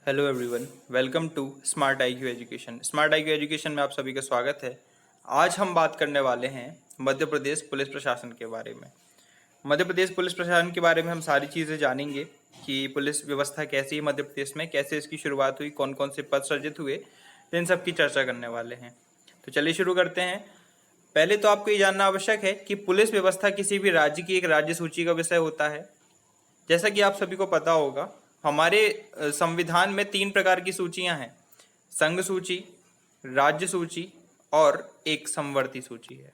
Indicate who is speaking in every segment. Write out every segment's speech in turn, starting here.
Speaker 1: Hello everyone, welcome to smart IQ education. Smart IQ education में आप सभी का स्वागत है। आज हम बात करने वाले हैं मध्य प्रदेश पुलिस प्रशासन के बारे में। मध्य प्रदेश पुलिस प्रशासन के बारे में हम सारी चीज़ें जानेंगे कि पुलिस व्यवस्था कैसी है मध्य प्रदेश में, कैसे इसकी शुरुआत हुई, कौन कौन से पद सृजित हुए, तो इन सब की चर्चा करने वाले हैं। तो चलिए शुरू करते हैं। पहले तो आपको ये जानना आवश्यक है कि पुलिस व्यवस्था किसी भी राज्य की एक राज्य सूची का विषय होता है। जैसा कि आप सभी को पता होगा, हमारे संविधान में 3 प्रकार की सूचियां हैं: संघ सूची, राज्य सूची और एक समवर्ती सूची है।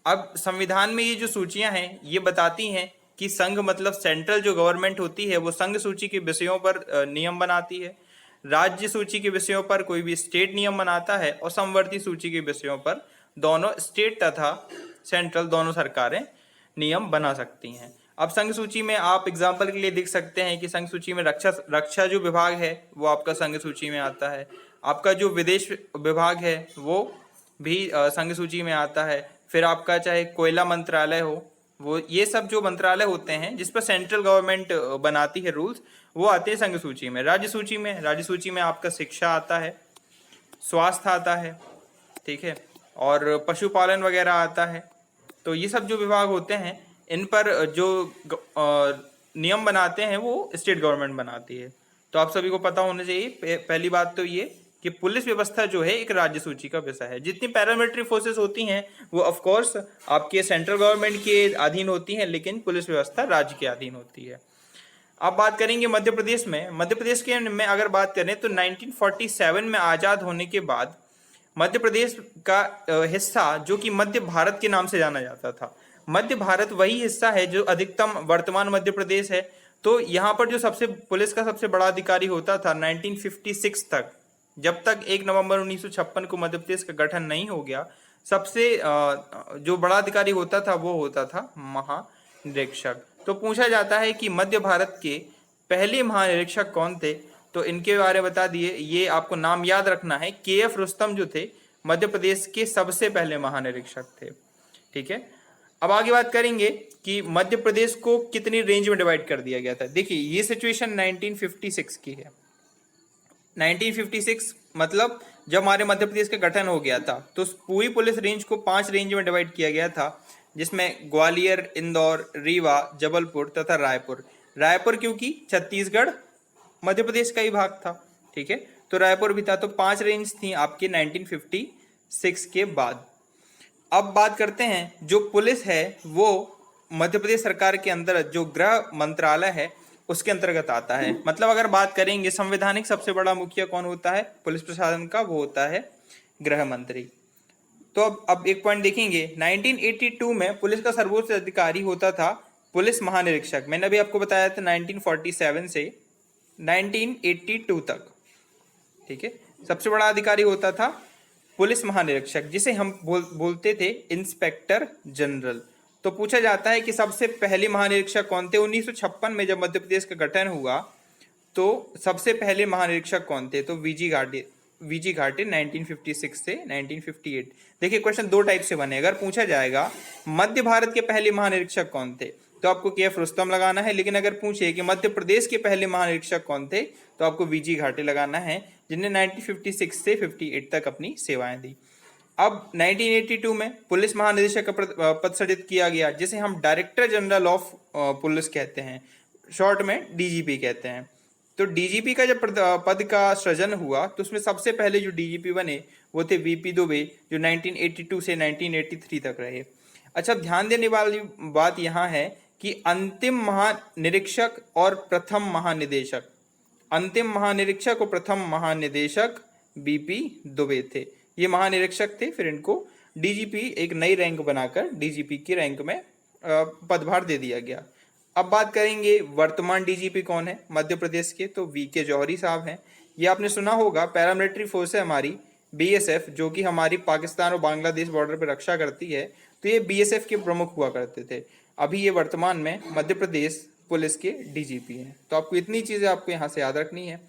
Speaker 1: अब संविधान में ये जो सूचियां हैं ये बताती हैं कि संघ मतलब सेंट्रल जो गवर्नमेंट होती है वो संघ सूची के विषयों पर नियम बनाती है, राज्य सूची के विषयों पर कोई भी स्टेट नियम बनाता है, और समवर्ती सूची के विषयों पर दोनों स्टेट तथा सेंट्रल दोनों सरकारें नियम बना सकती हैं। अब संघ सूची में आप एग्जाम्पल के लिए देख सकते हैं कि संघ सूची में रक्षा जो विभाग है वो आपका संघ सूची में आता है। आपका जो विदेश विभाग है वो भी संघ सूची में आता है। फिर आपका चाहे कोयला मंत्रालय हो, वो ये सब जो मंत्रालय होते हैं जिस पर सेंट्रल गवर्नमेंट बनाती है रूल्स, वो आते हैं संघ सूची में। राज्य सूची में आपका शिक्षा आता है, स्वास्थ्य आता है, ठीक है, और पशुपालन वगैरह आता है। तो ये सब जो विभाग होते हैं इन पर जो नियम बनाते हैं वो स्टेट गवर्नमेंट बनाती है। तो आप सभी को पता होना चाहिए पहली बात तो ये कि पुलिस व्यवस्था जो है एक राज्य सूची का विषय है। जितनी पैरामिलिट्री फोर्सेस होती हैं वो ऑफ कोर्स आपके सेंट्रल गवर्नमेंट के अधीन होती हैं, लेकिन पुलिस व्यवस्था राज्य के अधीन होती है। अब बात करेंगे मध्य प्रदेश में। मध्य प्रदेश के में अगर बात करें तो 1947 में आज़ाद होने के बाद मध्य प्रदेश का हिस्सा जो कि मध्य भारत के नाम से जाना जाता था, मध्य भारत वही हिस्सा है जो अधिकतम वर्तमान मध्य प्रदेश है। तो यहाँ पर जो सबसे पुलिस का सबसे बड़ा अधिकारी होता था 1956 तक, जब तक 1 नवंबर 1956 को मध्य प्रदेश का गठन नहीं हो गया, सबसे जो बड़ा अधिकारी होता था वो होता था महानिरीक्षक। तो पूछा जाता है कि मध्य भारत के पहले महानिरीक्षक कौन थे, तो इनके बारे में बता दिए। ये आपको नाम याद रखना है, KF रुस्तम जो थे मध्य प्रदेश के सबसे पहले महानिरीक्षक थे, ठीक है। अब आगे बात करेंगे कि मध्य प्रदेश को कितनी रेंज में डिवाइड कर दिया गया था। देखिए ये सिचुएशन 1956 की है। 1956 मतलब जब हमारे मध्य प्रदेश का गठन हो गया था तो पूरी पुलिस रेंज को 5 रेंज में डिवाइड किया गया था, जिसमें ग्वालियर, इंदौर, रीवा, जबलपुर तथा रायपुर। रायपुर क्योंकि छत्तीसगढ़ मध्य प्रदेश का ही भाग था, ठीक है, तो रायपुर भी था। तो 5 रेंज थी आपके 1956 के बाद। अब बात करते हैं जो पुलिस है वो मध्य प्रदेश सरकार के अंदर जो गृह मंत्रालय है उसके अंतर्गत आता है। मतलब अगर बात करेंगे संवैधानिक सबसे बड़ा मुखिया कौन होता है पुलिस प्रशासन का, वो होता है गृह मंत्री। तो अब एक पॉइंट देखेंगे, 1982 में पुलिस का सर्वोच्च अधिकारी होता था पुलिस महानिरीक्षक। मैंने अभी आपको बताया था 1947 से 1982 तक, ठीक है, सबसे बड़ा अधिकारी होता था पुलिस महानिरीक्षक, जिसे हम बोलते थे इंस्पेक्टर जनरल। तो पूछा जाता है कि सबसे पहले महानिरीक्षक कौन थे। 1956 में जब मध्य प्रदेश का गठन हुआ तो सबसे पहले महानिरीक्षक कौन थे, तो वीजी घाटे 1956 से 1958। देखिए क्वेश्चन 2 टाइप से बने। अगर पूछा जाएगा मध्य भारत के पहले महानिरीक्षक कौन थे तो आपको KF रुस्तम लगाना है, लेकिन अगर पूछे कि मध्य प्रदेश के पहले महानिरीक्षक कौन थे तो आपको वीजी घाटे लगाना है, जिन्हें 1956 से 58 तक अपनी सेवाएं दी। अब 1982 में पुलिस महानिदेशक का पद सृजित किया गया, जिसे हम डायरेक्टर जनरल ऑफ पुलिस कहते हैं, शॉर्ट में DGP कहते हैं। तो DGP का जब पद का सृजन हुआ तो उसमें सबसे पहले जो DGP बने वो थे VP दुबे, जो 1982 से 1983 तक रहे। अच्छा, ध्यान देने वाली बात यहाँ है कि अंतिम महानिरीक्षक और प्रथम महानिदेशक, अंतिम महानिरीक्षक और प्रथम महानिदेशक BP दुबे थे। ये महानिरीक्षक थे, फिर इनको DGP एक नई रैंक बनाकर DGP की रैंक में पदभार दे दिया गया। अब बात करेंगे वर्तमान DGP कौन है मध्य प्रदेश के, तो VK जौहरी साहब हैं। ये आपने सुना होगा, पैरामिलिट्री फोर्स है हमारी BSF, जो कि हमारी पाकिस्तान और बांग्लादेश बॉर्डर पर रक्षा करती है। तो ये BSF के प्रमुख हुआ करते थे। अभी ये वर्तमान में मध्य प्रदेश पुलिस के DGP हैं। तो आपको इतनी चीजें आपको यहाँ से याद रखनी है।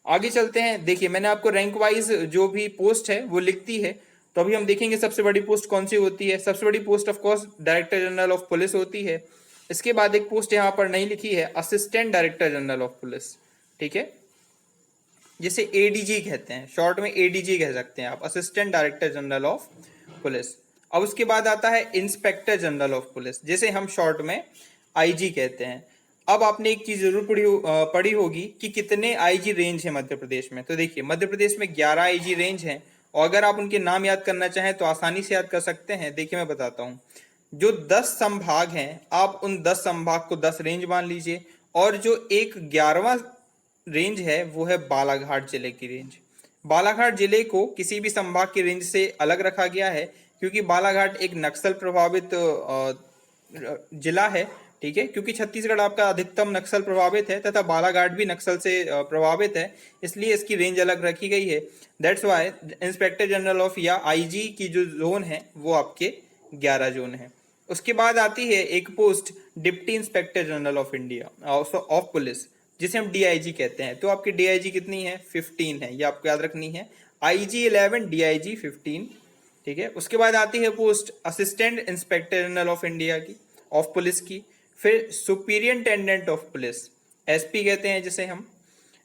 Speaker 1: आगे चलते हैं। देखिए मैंने आपको रैंक वाइज जो भी पोस्ट है वो लिखती है। तो अभी हम देखेंगे सबसे बड़ी पोस्ट कौन सी होती है। सबसे बड़ी post of course director general of police होती है। इसके बाद एक पोस्ट यहाँ पर नहीं लिखी है, assistant director general of police, ठीक है। जिसे एडीजी कहते हैं, शॉर्ट में एडीजी कह सकते हैं आप, assistant director general of police. अब उसके बाद आता है इंस्पेक्टर जनरल ऑफ पुलिस, जिसे हम शॉर्ट में आईजी कहते हैं। अब आपने एक चीज जरूर पढ़ी होगी कि कितने आईजी रेंज है मध्य प्रदेश में। तो देखिए मध्य प्रदेश में 11 आईजी रेंज हैं, और अगर आप उनके नाम याद करना चाहें तो आसानी से याद कर सकते हैं। देखिए मैं बताता हूँ, जो 10 संभाग हैं, आप उन 10 संभाग को 10 रेंज मान लीजिए, और जो एक 11वां रेंज है वो है बालाघाट जिले की रेंज। बालाघाट जिले को किसी भी संभाग की रेंज से अलग रखा गया है, क्योंकि बालाघाट एक नक्सल प्रभावित जिला है, ठीक है, क्योंकि छत्तीसगढ़ आपका अधिकतम नक्सल प्रभावित है तथा बालाघाट भी नक्सल से प्रभावित है, इसलिए इसकी रेंज अलग रखी गई है। That's why inspector general of या आईजी की जो जोन है वो आपके 11 जोन है। उसके बाद आती है एक post deputy inspector general of India of police, जिसे हम डीआईजी कहते हैं। तो आपकी डीआईजी कितनी है? 15 है, ये आपको याद रखनी है। आईजी 11, डीआईजी 15, ठीक है। उसके बाद आती है post assistant inspector general of India की, ऑफ पुलिस की। फिर सुपीरियंटेंडेंट ऑफ पुलिस, एसपी कहते हैं जिसे हम।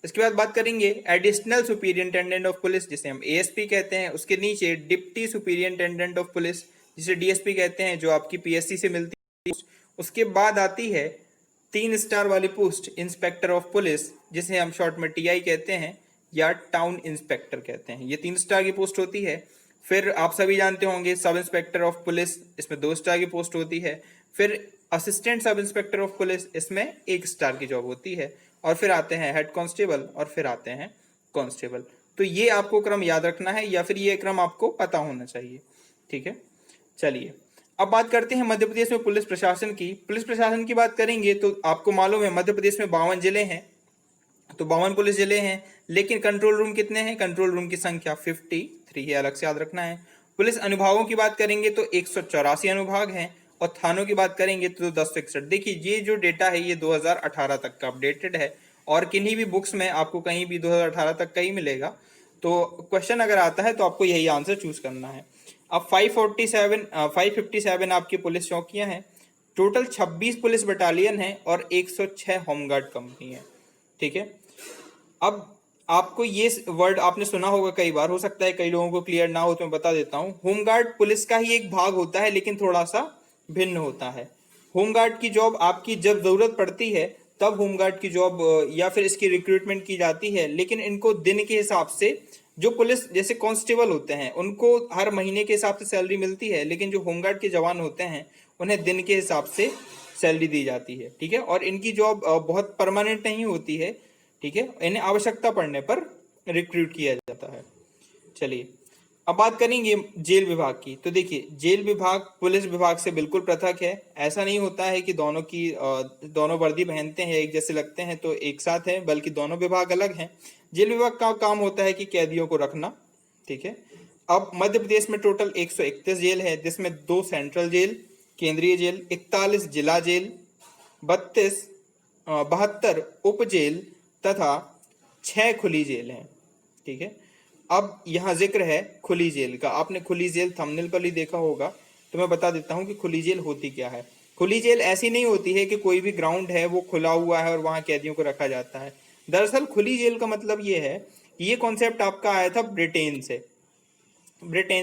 Speaker 1: इसके बाद बात करेंगे एडिशनल सुपीरियंटेंडेंट ऑफ पुलिस, जिसे हम एएसपी कहते हैं। उसके नीचे डिप्टी सुपीरियंटेंडेंट ऑफ पुलिस, जिसे डीएसपी कहते हैं, जो आपकी पीएससी से मिलती है। उसके बाद आती है 3 स्टार वाली पोस्ट इंस्पेक्टर ऑफ पुलिस, जिसे हम शॉर्ट में टीआई कहते हैं या टाउन इंस्पेक्टर कहते हैं। ये 3 स्टार की पोस्ट होती है। फिर आप सभी जानते होंगे सब इंस्पेक्टर ऑफ पुलिस, इसमें 2 स्टार की पोस्ट होती है। फिर assistant sub inspector of police, इसमें 1 स्टार की जॉब होती है। और फिर आते हैं हेड कांस्टेबल, और फिर आते हैं कांस्टेबल। तो ये आपको क्रम याद रखना है, या फिर ये क्रम आपको पता होना चाहिए, ठीक है। चलिए अब बात करते हैं मध्य प्रदेश में पुलिस प्रशासन की। पुलिस प्रशासन की बात करेंगे तो आपको मालूम है मध्य प्रदेश में 52 जिले हैं, तो 52 पुलिस जिले हैं। लेकिन कंट्रोल रूम कितने हैं? कंट्रोल रूम की संख्या 53 है, अलग से याद रखना है। पुलिस अनुभागों की बात करेंगे तो 184 अनुभाग हैं, और थानों की बात करेंगे तो 1061। देखिए ये जो डेटा है ये 2018 तक का अपडेटेड है, और किन्हीं भी बुक्स में आपको कहीं भी 2018 तक का ही मिलेगा। तो क्वेश्चन अगर आता है तो आपको यही आंसर चूज करना है। अब 557 आपकी पुलिस चौकियां हैं। टोटल 26 पुलिस बटालियन है और 106 होमगार्ड कंपनी है, ठीक है। अब आपको ये वर्ड आपने सुना होगा कई बार, हो सकता है कई लोगों को क्लियर ना हो, तो मैं बता देता हूँ। होमगार्ड पुलिस का ही एक भाग होता है, लेकिन थोड़ा सा भिन्न होता है। होमगार्ड की जॉब आपकी जब जरूरत पड़ती है तब होमगार्ड की जॉब या फिर इसकी रिक्रूटमेंट की जाती है, लेकिन इनको दिन के हिसाब से, जो पुलिस जैसे कांस्टेबल होते हैं उनको हर महीने के हिसाब से सैलरी मिलती है, लेकिन जो होमगार्ड के जवान होते हैं उन्हें दिन के हिसाब से सैलरी दी जाती है, ठीक है। और इनकी जॉब बहुत परमानेंट नहीं होती है, ठीक है, इन्हें आवश्यकता पड़ने पर रिक्रूट किया जाता है। चलिए अब बात करेंगे जेल विभाग की। तो देखिए जेल विभाग पुलिस विभाग से बिल्कुल पृथक है। ऐसा नहीं होता है कि दोनों वर्दी पहनते हैं एक जैसे लगते हैं तो एक साथ है, बल्कि दोनों विभाग अलग हैं। जेल विभाग का काम होता है कि कैदियों को रखना, ठीक है। अब मध्य प्रदेश में टोटल 131 जेल है, जिसमें 2 सेंट्रल जेल, केंद्रीय जेल, 41 जिला जेल, 72 उप जेल तथा 6 खुली जेल हैं, ठीक है। अब यहाँ जिक्र है खुली जेल का। आपने खुली जेल थंबनेल पर ही देखा होगा, तो मैं बता देता हूँ कि खुली जेल होती क्या है। खुली जेल ऐसी नहीं होती है कि कोई भी ग्राउंड है वो खुला हुआ है और वहाँ कैदियों को रखा जाता है। दरअसल खुली जेल का मतलब ये है, ये कॉन्सेप्ट आपका आया था ब्रिटेन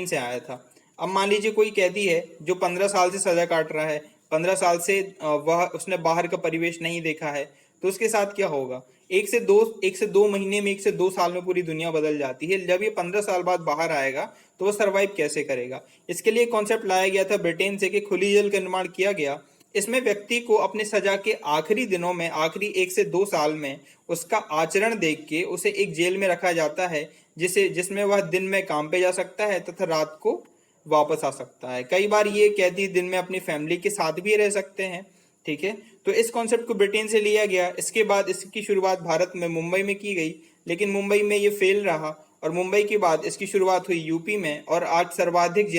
Speaker 1: से आया था। अब मान लीजिए कोई कैदी है जो 15 साल से सजा काट रहा है, 15 साल से वह उसने बाहर का परिवेश नहीं देखा है, तो उसके साथ क्या होगा? 1 से 2 महीने में, 1 से 2 साल में पूरी दुनिया बदल जाती है। जब ये 15 साल बाद बाहर आएगा तो वो सरवाइव कैसे करेगा? इसके लिए कॉन्सेप्ट लाया गया था ब्रिटेन से कि खुली जेल का निर्माण किया गया। इसमें व्यक्ति को अपने सजा के आखिरी दिनों में, आखिरी 1 से 2 साल में उसका आचरण देख के उसे एक जेल में रखा जाता है, जिसमें वह दिन में काम पे जा सकता है तथा रात को वापस आ सकता है। कई बार ये कैदी दिन में अपनी फैमिली के साथ भी रह सकते हैं, ठीक है। तो इस कॉन्सेप्ट को ब्रिटेन से लिया गया। इसके बाद इसकी शुरुआत भारत में मुंबई में की गई, लेकिन मुंबई में ये फेल रहा, और मुंबई के बाद इसकी शुरुआत हुई यूपी में, और आज सर्वाधिक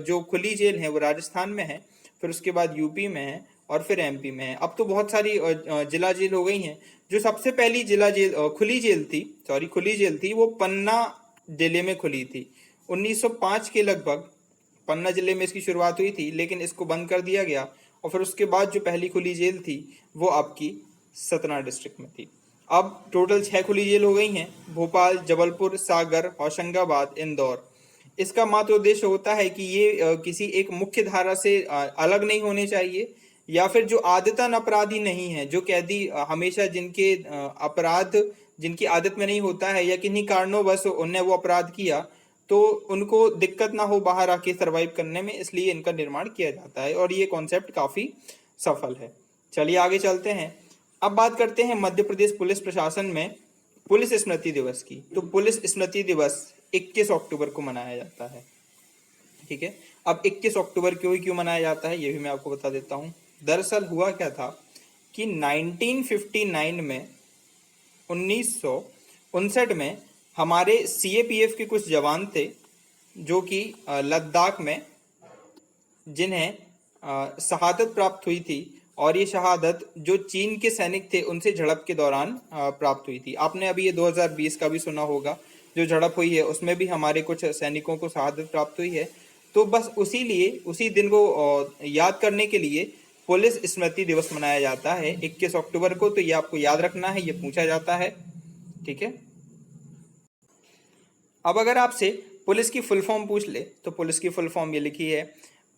Speaker 1: जो खुली जेल है वो राजस्थान में है, फिर उसके बाद यूपी में है, और फिर एमपी में है। अब तो बहुत सारी जिला जेल हो गई हैं। जो सबसे पहली खुली जेल थी वो पन्ना जिले में खुली थी। 1905 के लगभग पन्ना जिले में इसकी शुरुआत हुई थी, लेकिन इसको बंद कर दिया गया। और फिर उसके बाद जो पहली खुली जेल थी वो आपकी सतना डिस्ट्रिक्ट में थी। अब टोटल 6 खुली जेल हो गई हैं, भोपाल, जबलपुर, सागर, होशंगाबाद, इंदौर। इसका मात्र उद्देश्य होता है कि ये किसी एक मुख्य धारा से अलग नहीं होने चाहिए, या फिर जो आदतन अपराधी नहीं है, जो कैदी हमेशा जिनके अपराध जिनकी आदत में नहीं होता है या किन्हीं कारणों उनने वो अपराध किया, तो उनको दिक्कत ना हो बाहर आके सरवाइव करने में, इसलिए इनका निर्माण किया जाता है और ये कॉन्सेप्ट काफी सफल है। चलिए आगे चलते हैं। अब बात करते हैं मध्य प्रदेश पुलिस प्रशासन में पुलिस स्मृति दिवस की। तो पुलिस स्मृति दिवस 21 अक्टूबर को मनाया जाता है। ठीक है, अब 21 अक्टूबर क्यों मनाया जाता है ये भी मैं आपको बता देता हूँ। दरअसल हुआ क्या था कि 1959 में 1959 में हमारे सीएपीएफ के कुछ जवान थे जो कि लद्दाख में, जिन्हें शहादत प्राप्त हुई थी, और ये शहादत जो चीन के सैनिक थे उनसे झड़प के दौरान प्राप्त हुई थी। आपने अभी ये 2020 का भी सुना होगा, जो झड़प हुई है उसमें भी हमारे कुछ सैनिकों को शहादत प्राप्त हुई है। तो बस उसी दिन को याद करने के लिए पुलिस स्मृति दिवस मनाया जाता है 21 अक्टूबर को। तो ये आपको याद रखना है, ये पूछा जाता है। ठीक है, अब अगर आपसे पुलिस की फुल फॉर्म पूछ ले तो पुलिस की फुल फॉर्म ये लिखी है,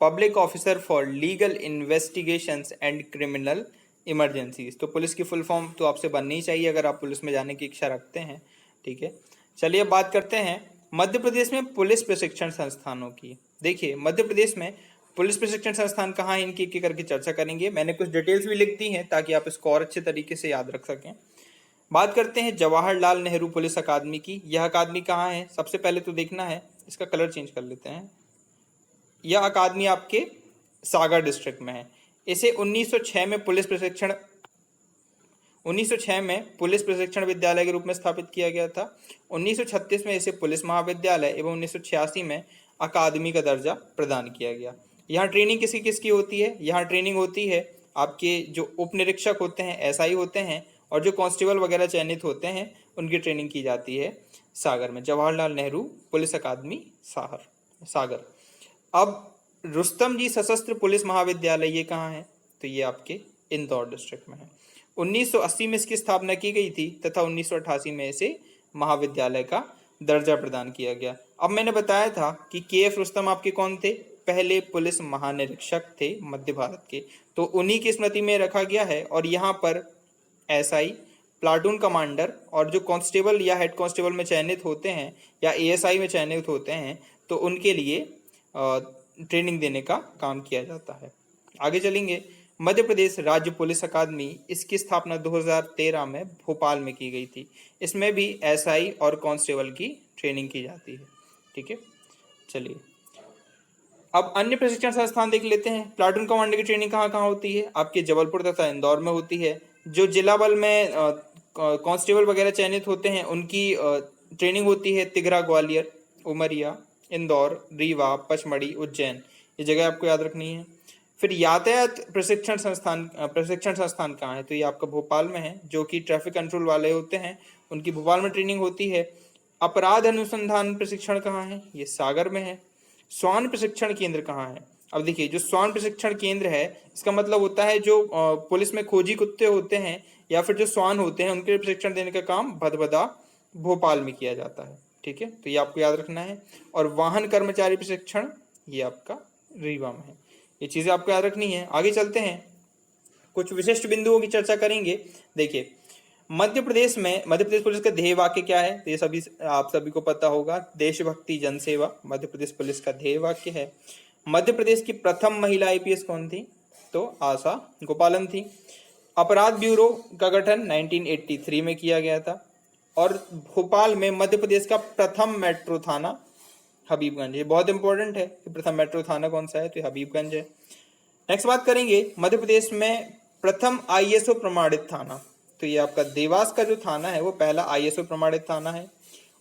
Speaker 1: public officer for legal investigations and criminal emergencies. तो पुलिस की फुल फॉर्म तो आपसे बननी ही चाहिए अगर आप पुलिस में जाने की इच्छा रखते हैं। ठीक है, चलिए अब बात करते हैं मध्य प्रदेश में पुलिस प्रशिक्षण संस्थानों की। देखिए मध्य प्रदेश में पुलिस प्रशिक्षण संस्थान कहाँ है, इनकी एक करके चर्चा करेंगे। मैंने कुछ डिटेल्स भी लिख दी हैं ताकि आप इसको और अच्छे तरीके से याद रख सकें। बात करते हैं जवाहरलाल नेहरू पुलिस अकादमी की। यह अकादमी कहाँ है, सबसे पहले तो देखना है, इसका कलर चेंज कर लेते हैं। यह अकादमी आपके सागर डिस्ट्रिक्ट में है। इसे 1906 में पुलिस प्रशिक्षण विद्यालय के रूप में स्थापित किया गया था। 1936 में इसे पुलिस महाविद्यालय एवं 1986 में अकादमी का दर्जा प्रदान किया गया। यहाँ ट्रेनिंग किसकी किसकी होती है, यहाँ ट्रेनिंग होती है आपके जो उप निरीक्षक होते हैं, एसआई होते हैं, और जो कांस्टेबल वगैरह चयनित होते हैं उनकी ट्रेनिंग की जाती है सागर में, जवाहरलाल नेहरू पुलिस अकादमी सागर। अब रुस्तम जी सशस्त्र पुलिस महाविद्यालय ये कहाँ है, तो ये आपके इंदौर डिस्ट्रिक्ट में है। 1980 में इसकी स्थापना की गई थी तथा 1988 में इसे महाविद्यालय का दर्जा प्रदान किया गया। अब मैंने बताया था कि के.एफ. रुस्तम आपके कौन थे, पहले पुलिस महानिरीक्षक थे मध्य भारत के, तो उन्हीं की स्मृति में रखा गया है। और यहाँ पर एसआई, प्लाटून कमांडर और जो कांस्टेबल या हेड कांस्टेबल में चयनित होते हैं या एएसआई में चयनित होते हैं, तो उनके लिए ट्रेनिंग देने का काम किया जाता है। आगे चलेंगे, मध्य प्रदेश राज्य पुलिस अकादमी, इसकी स्थापना 2013 में भोपाल में की गई थी। इसमें भी एसआई और कांस्टेबल की ट्रेनिंग की जाती है। ठीक है, चलिए अब अन्य प्रशिक्षण संस्थान देख लेते हैं। प्लाटून कमांडर की ट्रेनिंग कहाँ कहाँ होती है, आपके जबलपुर तथा इंदौर में होती है। जो जिला बल में कांस्टेबल वगैरह चयनित होते हैं उनकी ट्रेनिंग होती है तिगरा, ग्वालियर, उमरिया, इंदौर, रीवा, पचमढ़ी, उज्जैन, ये जगह आपको याद रखनी है। फिर यातायात प्रशिक्षण संस्थान कहाँ है, तो ये आपका भोपाल में है, जो कि ट्रैफिक कंट्रोल वाले होते हैं, उनकी भोपाल में ट्रेनिंग होती है। अपराध अनुसंधान प्रशिक्षण कहाँ है, ये सागर में है। स्वान प्रशिक्षण केंद्र कहाँ है, अब देखिए जो स्वान प्रशिक्षण केंद्र है इसका मतलब होता है जो पुलिस में खोजी कुत्ते होते हैं या फिर जो स्वान होते हैं उनके प्रशिक्षण देने का काम भदभदा भोपाल में किया जाता है। ठीक है, तो ये आपको याद रखना है। और वाहन कर्मचारी प्रशिक्षण ये आपका रीवा में है। ये चीजें आपको याद रखनी है। आगे चलते हैं, कुछ विशिष्ट बिंदुओं की चर्चा करेंगे। देखिए मध्य प्रदेश पुलिस का ध्येय वाक्य क्या है, तो ये आप सभी को पता होगा, देशभक्ति जनसेवा मध्य प्रदेश पुलिस का ध्येय वाक्य है। मध्य प्रदेश की प्रथम महिला आईपीएस कौन थी, तो आशा गोपालन थी। अपराध ब्यूरो का गठन 1983 में किया गया था। और भोपाल में मध्य प्रदेश का प्रथम मेट्रो थाना हबीबगंज है। बहुत इंपॉर्टेंट है कि प्रथम मेट्रो थाना कौन सा है, तो हबीबगंज है। नेक्स्ट बात करेंगे, मध्य प्रदेश में प्रथम आईएसओ प्रमाणित थाना, तो ये आपका देवास का जो थाना है वो पहला आईएसओ प्रमाणित थाना है।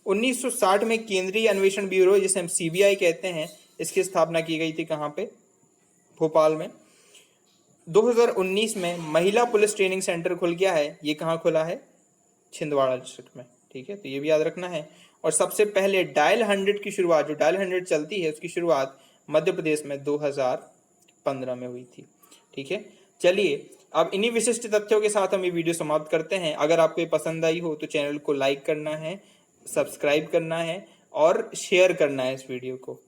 Speaker 1: 1960 में केंद्रीय अन्वेषण ब्यूरो, जिसे हम सीबीआई कहते हैं, इसकी स्थापना की गई थी कहाँ पे, भोपाल में। 2019 में महिला पुलिस ट्रेनिंग सेंटर खुल गया है, ये कहाँ खुला है, छिंदवाड़ा डिस्ट्रिक्ट में। ठीक है, तो ये भी याद रखना है। और सबसे पहले डायल 100 की शुरुआत, जो डायल 100 चलती है उसकी शुरुआत मध्य प्रदेश में 2015 में हुई थी। ठीक है, चलिए अब इन्हीं विशिष्ट तथ्यों के साथ हम ये वीडियो समाप्त करते हैं। अगर आपको ये पसंद आई हो तो चैनल को लाइक करना है, सब्सक्राइब करना है और शेयर करना है इस वीडियो को।